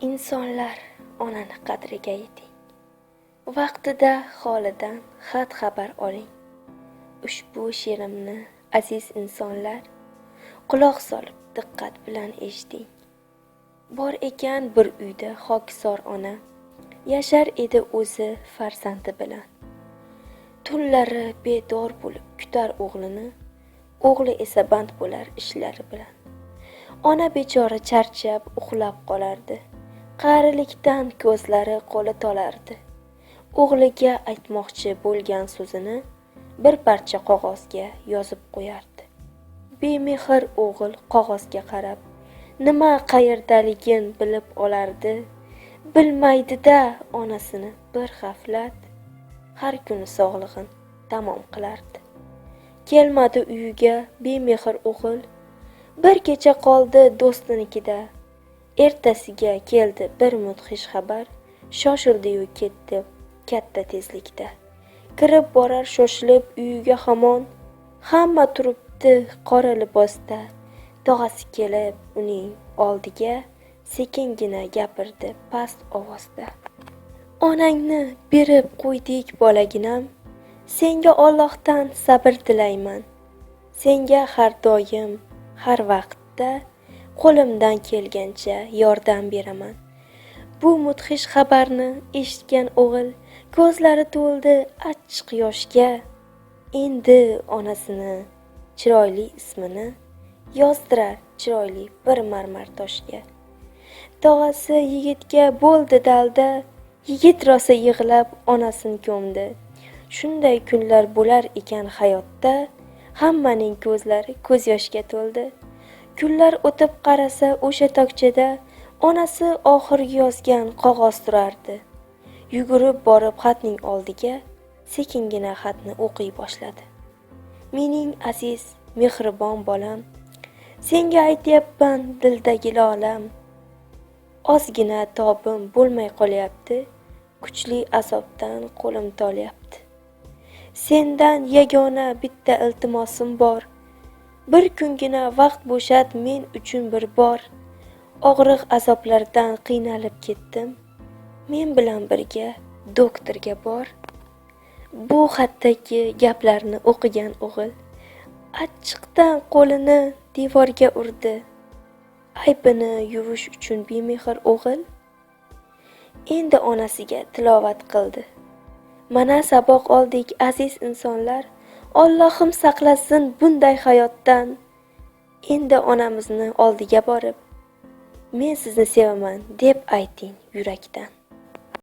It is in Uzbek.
Insonlar onani qadriga yeting. Vaqtida holidan xat xabar oling. Ushbu she'rimni aziz insonlar quloq solib diqqat bilan eshiting. Bor ekan bir uyda xokisor ona, yashar edi o'zi farzandi bilan. Tunlari bedor bo'lib kutar o'g'lini, o'g'li esa band bo'lar ishlari bilan. Ona bechora charchab uxlab qolardi. Qarilikdan ko'zlari qo'li tolardi. O'g'liga aytmoqchi bo'lgan so'zini bir parcha qog'ozga yozib qo'yardi. Bemehr o'g'il qog'ozga qarab, nima qayerdaligin bilib olardi. Bilmaydi-da onasini bir g'aflat, har kuni sog'lig'in tamom qilardi. Kelmadi uyiga bemehr o'g'il, bir kecha qoldi do'stinikida. Ertasiga keldi bir mudhish xabar, shoshildi-yu ketdi katta tezlikda. Kirib borar shoshilib uyiga hamon, hamma turibdi qora libosda. Tog'asi kelib uning oldiga sekingina gapirdi past ovozda. Onangni berib qo'ydik bolaginam, senga Allohdan sabr tilayman. Senga har doim, har vaqtda qo'limdan kelgancha yordam beraman. Bu mudhish xabarni eshitgan o'g'il ko'zlari to'ldi achchiq yoshga. Endi onasini chiroyli ismini yozdirar chiroyli bir marmar toshga. Tog'asi yigitga bo'ldi dalda, yigit rosa yig'lab onasini ko'mdi. Shunday kunlar bo'lar ekan hayotda, hammaning ko'zlari ko'z yoshga to'ldi. Kunlar o'tib qarasa o'sha tokchada onasi oxirgi yozgan qog'oz turardi. Yugurib borib xatning oldiga sekingina xatni o'qiy boshladi. Mening aziz, mehribon bolam, senga aytyapman dildagi lolam. Ozgina tobim bo'lmay qolyapti, kuchli azobdan qo'lim tolyapti. Sendan yagona bitta iltimosim bor. Bir kungina vaqt bo'shat men uchun bir bor. Og'riq azoblardan qiynalib ketdim. Men bilan birga doktorga bor. Bu xatdagi gaplarni o'qigan o'g'il achchiqdan qo'lini devorga urdi. Aybini yuvish uchun bemehr o'g'il endi onasiga tilovat qildi. Mana saboq oldik aziz insonlar. Allohim saqlasin bunday hayotdan. Endi onamizni oldiga borib, men sizni sevaman deb ayting yurakdan.